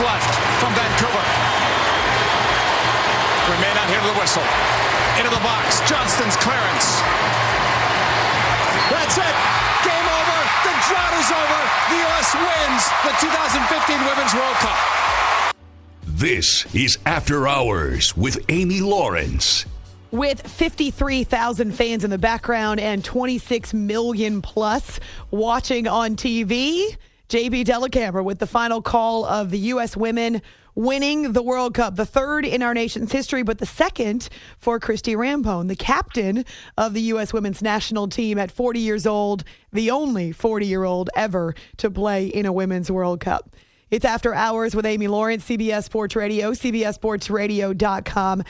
left from Vancouver. We may not hear the whistle. Into the box. Johnston's clearance. That's it. Game over. The drought is over. The U.S. wins the 2015 Women's World Cup. This is After Hours with Amy Lawrence. With 53,000 fans in the background and 26 million plus watching on TV, JB Dellacamera with the final call of the U.S. women winning the World Cup, the third in our nation's history, but the second for Christie Rampone, the captain of the U.S. women's national team at 40 years old, the only 40-year-old ever to play in a Women's World Cup. It's After Hours with Amy Lawrence, CBS Sports Radio, CBSSportsRadio.com.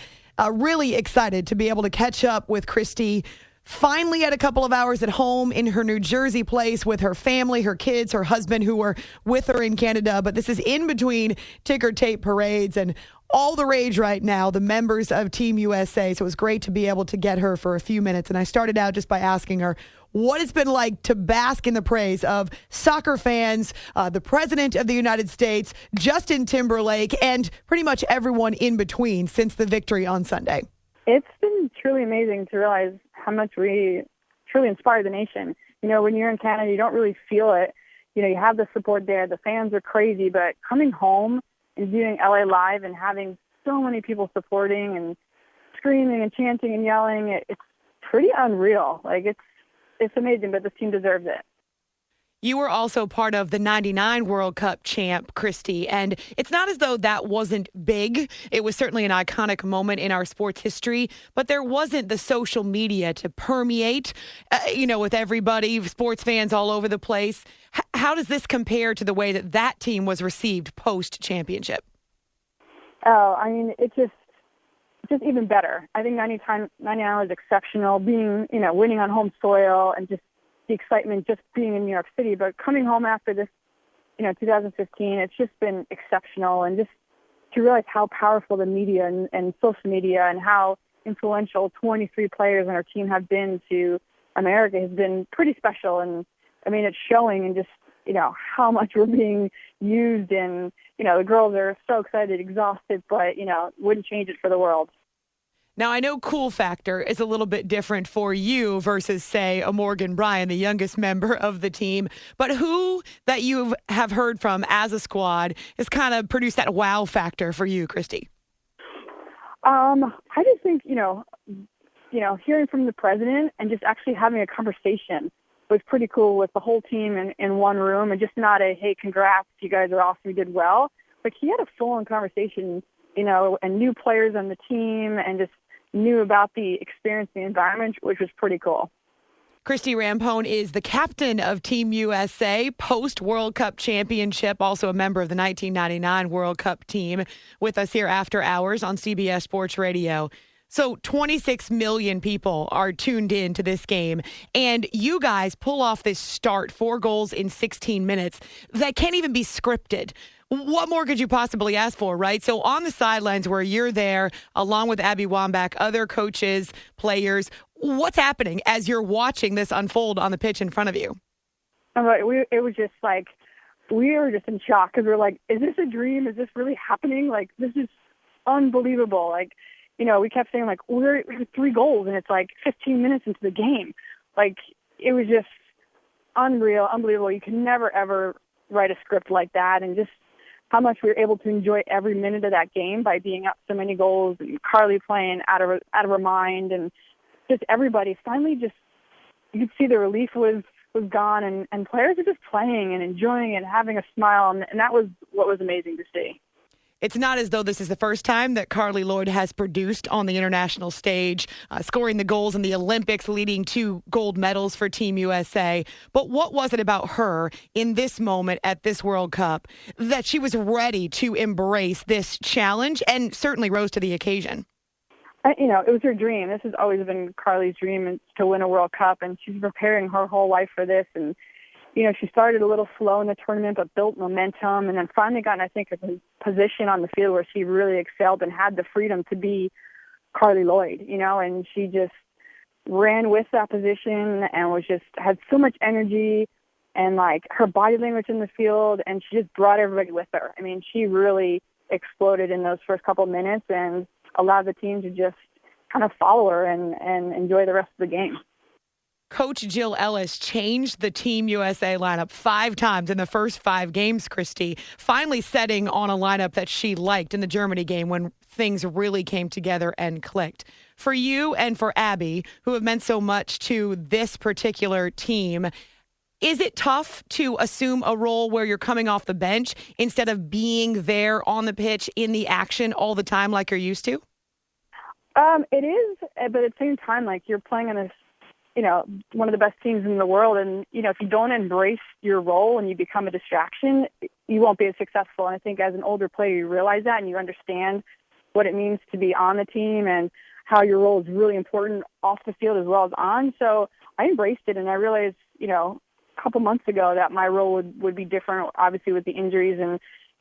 Really excited to be able to catch up with Christie. Finally had a couple of hours at home in her New Jersey place with her family, her kids, her husband, who were with her in Canada. But this is in between ticker tape parades and all the rage right now, the members of Team USA. So it was great to be able to get her for a few minutes. And I started out just by asking her what it's been like to bask in the praise of soccer fans, the President of the United States, Justin Timberlake, and pretty much everyone in between since the victory on Sunday. It's been truly amazing to realize how much we truly inspire the nation. You know, when you're in Canada, you don't really feel it. You know, you have the support there. The fans are crazy. But coming home and viewing LA Live and having so many people supporting and screaming and chanting and yelling, it's pretty unreal. Like, it's amazing, but this team deserves it. You were also part of the 99 World Cup champ, Christie, and it's not as though that wasn't big. It was certainly an iconic moment in our sports history, but there wasn't the social media to permeate, with everybody, sports fans all over the place. How does this compare to the way that team was received post-championship? Oh, I mean, it's just even better. I think 99 was exceptional, winning on home soil and just the excitement just being in New York City. But coming home after this, 2015, it's just been exceptional. And just to realize how powerful the media and social media and how influential 23 players on our team have been to America has been pretty special. And, I mean, it's showing in just, how much we're being used. And, the girls are so excited, exhausted, but, wouldn't change it for the world. Now, I know cool factor is a little bit different for you versus, say, a Morgan Bryan, the youngest member of the team. But who that you have heard from as a squad has kind of produced that wow factor for you, Christie? I just think, hearing from the president and just actually having a conversation was pretty cool with the whole team in one room, and just not a, hey, congrats, you guys are awesome, you did well. Like, he had a full-on conversation, and new players on the team and just knew about the experience, the environment, which was pretty cool. Christie Rampone is the captain of Team USA post-World Cup championship, also a member of the 1999 World Cup team, with us here after hours on CBS Sports Radio. So 26 million people are tuned in to this game, and you guys pull off this start, 4 goals in 16 minutes, that can't even be scripted. What more could you possibly ask for, right? So on the sidelines where you're there, along with Abby Wambach, other coaches, players, what's happening as you're watching this unfold on the pitch in front of you? It was just like, we were just in shock because we're like, is this a dream? Is this really happening? Like, this is unbelievable. Like, we kept saying, like, we have 3 goals, and it's like 15 minutes into the game. Like, it was just unreal, unbelievable. You can never, ever write a script like that, and just how much we were able to enjoy every minute of that game by being up so many goals, and Carly playing out of her mind, and just everybody finally just, you could see the relief was gone, and players were just playing and enjoying it and having a smile, and that was what was amazing to see. It's not as though this is the first time that Carly Lloyd has produced on the international stage, scoring the goals in the Olympics, leading to gold medals for Team USA. But what was it about her in this moment at this World Cup that she was ready to embrace this challenge and certainly rose to the occasion? It was her dream. This has always been Carly's dream, to win a World Cup, and she's preparing her whole life for this. And she started a little slow in the tournament, but built momentum, and then finally got, I think, a position on the field where she really excelled and had the freedom to be Carly Lloyd, and she just ran with that position and had so much energy and like her body language in the field, and she just brought everybody with her. I mean, she really exploded in those first couple of minutes and allowed the team to just kind of follow her and enjoy the rest of the game. Coach Jill Ellis changed the Team USA lineup 5 times in the first 5 games, Christie, finally setting on a lineup that she liked in the Germany game when things really came together and clicked. For you and for Abby, who have meant so much to this particular team, is it tough to assume a role where you're coming off the bench instead of being there on the pitch in the action all the time like you're used to? It is, but at the same time, like you're playing on this, one of the best teams in the world. And, if you don't embrace your role and you become a distraction, you won't be as successful. And I think as an older player, you realize that and you understand what it means to be on the team and how your role is really important off the field as well as on. So I embraced it, and I realized, a couple months ago that my role would be different, obviously with the injuries. And,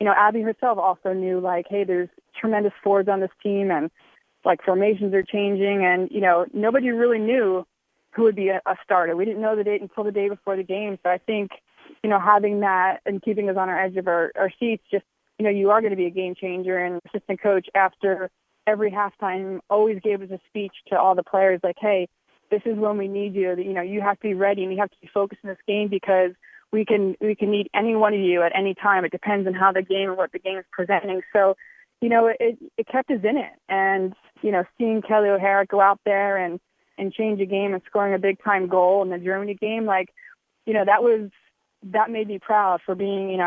Abby herself also knew, like, hey, there's tremendous forwards on this team, and, like, formations are changing. And, nobody really knew who would be a starter. We didn't know the date until the day before the game. So I think, having that and keeping us on our edge of our seats, just, you are going to be a game changer. And assistant coach, after every halftime, always gave us a speech to all the players like, hey, this is when we need you. You have to be ready and you have to be focused in this game because we can need any one of you at any time. It depends on how the game and what the game is presenting. So, it kept us in it. And, seeing Kelly O'Hara go out there and change a game and scoring a big time goal in the Germany game, like, that made me proud for being,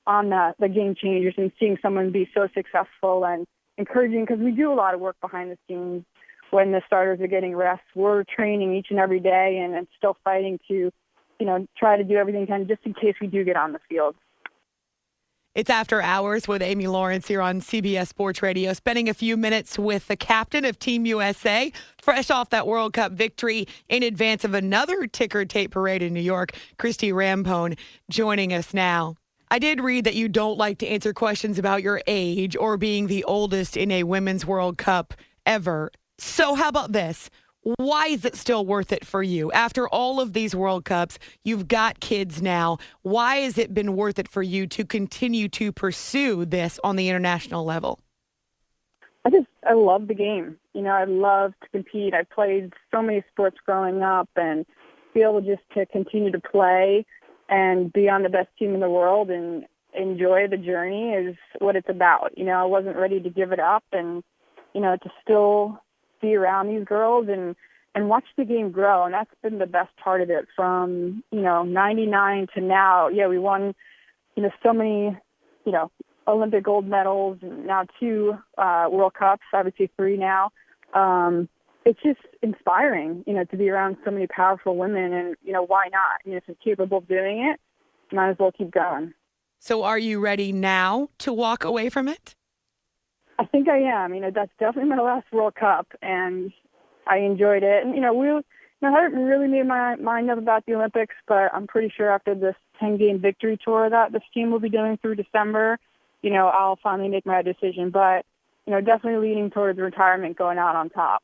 on the game changers and seeing someone be so successful and encouraging, because we do a lot of work behind the scenes when the starters are getting rest. We're training each and every day and still fighting to, try to do everything we can just in case we do get on the field. It's After Hours with Amy Lawrence here on CBS Sports Radio, spending a few minutes with the captain of Team USA, fresh off that World Cup victory in advance of another ticker tape parade in New York. Christie Rampone joining us now. I did read that you don't like to answer questions about your age or being the oldest in a Women's World Cup ever. So how about this? Why is it still worth it for you? After all of these World Cups, you've got kids now. Why has it been worth it for you to continue to pursue this on the international level? I love the game. I love to compete. I played so many sports growing up, and be able just to continue to play and be on the best team in the world and enjoy the journey is what it's about. I wasn't ready to give it up, and, to still be around these girls and watch the game grow. And that's been the best part of it from, 99 to now. Yeah, we won, so many, Olympic gold medals and now 2 World Cups, obviously 3 now. It's just inspiring, to be around so many powerful women and, why not? If you're capable of doing it, might as well keep going. So are you ready now to walk away from it? I think I am. That's definitely my last World Cup, and I enjoyed it. And, I haven't really made my mind up about the Olympics, but I'm pretty sure after this 10-game victory tour that this team will be doing through December, I'll finally make my decision. But, definitely leaning towards retirement, going out on top.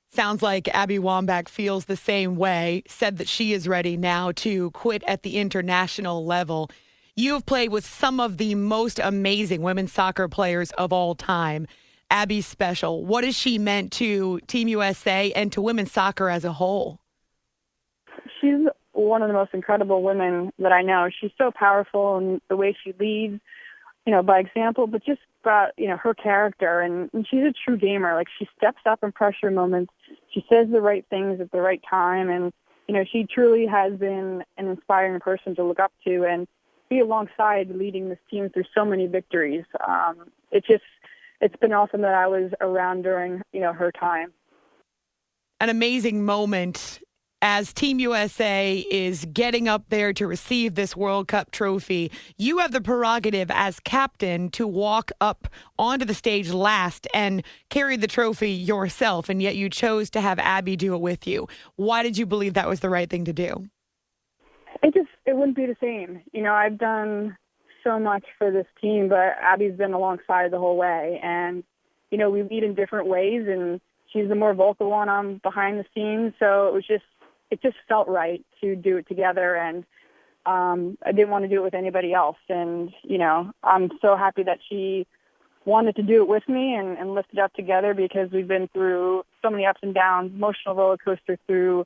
Sounds like Abby Wambach feels the same way, said that she is ready now to quit at the international level. You have played with some of the most amazing women's soccer players of all time. Abby's special. What has she meant to Team USA and to women's soccer as a whole? She's one of the most incredible women that I know. She's so powerful in the way she leads, by example, but just about, her character. And she's a true gamer. Like, she steps up in pressure moments. She says the right things at the right time. And, she truly has been an inspiring person to look up to and be alongside leading this team through so many victories. It's been awesome that I was around during, her time. An amazing moment as Team USA is getting up there to receive this World Cup trophy. You have the prerogative as captain to walk up onto the stage last and carry the trophy yourself, and yet you chose to have Abby do it with you. Why did you believe that was the right thing to do? It wouldn't be the same. I've done so much for this team, but Abby's been alongside the whole way. And, we lead in different ways, and she's the more vocal one behind the scenes. So it just felt right to do it together. And, I didn't want to do it with anybody else. And, I'm so happy that she wanted to do it with me and lift it up together, because we've been through so many ups and downs, emotional roller coaster through,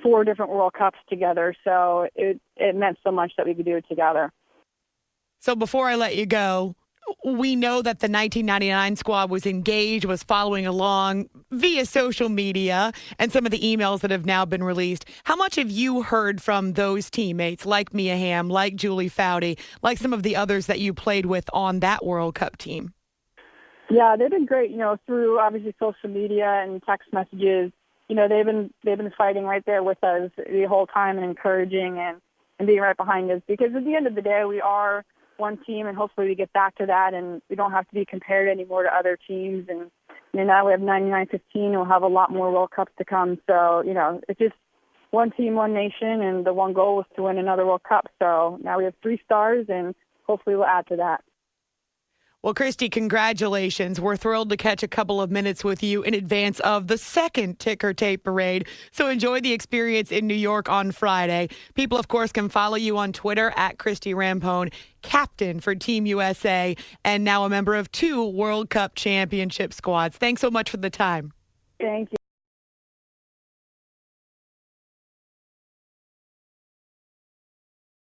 4 different World Cups together. So it meant so much that we could do it together. So before I let you go, we know that the 1999 squad was engaged, was following along via social media and some of the emails that have now been released. How much have you heard from those teammates like Mia Hamm, like Julie Foudy, like some of the others that you played with on that World Cup team? Yeah, they've been great, through obviously social media and text messages. They've been fighting right there with us the whole time and encouraging and being right behind us, because at the end of the day, we are one team, and hopefully we get back to that, and we don't have to be compared anymore to other teams. And now we have 99-15, and we'll have a lot more World Cups to come. So it's just one team, one nation, and the one goal is to win another World Cup. So now we have 3 stars, and hopefully we'll add to that. Well, Christie, congratulations. We're thrilled to catch a couple of minutes with you in advance of the second ticker tape parade. So enjoy the experience in New York on Friday. People, of course, can follow you on Twitter at Christie Rampone, captain for Team USA, and now a member of 2 World Cup championship squads. Thanks so much for the time. Thank you.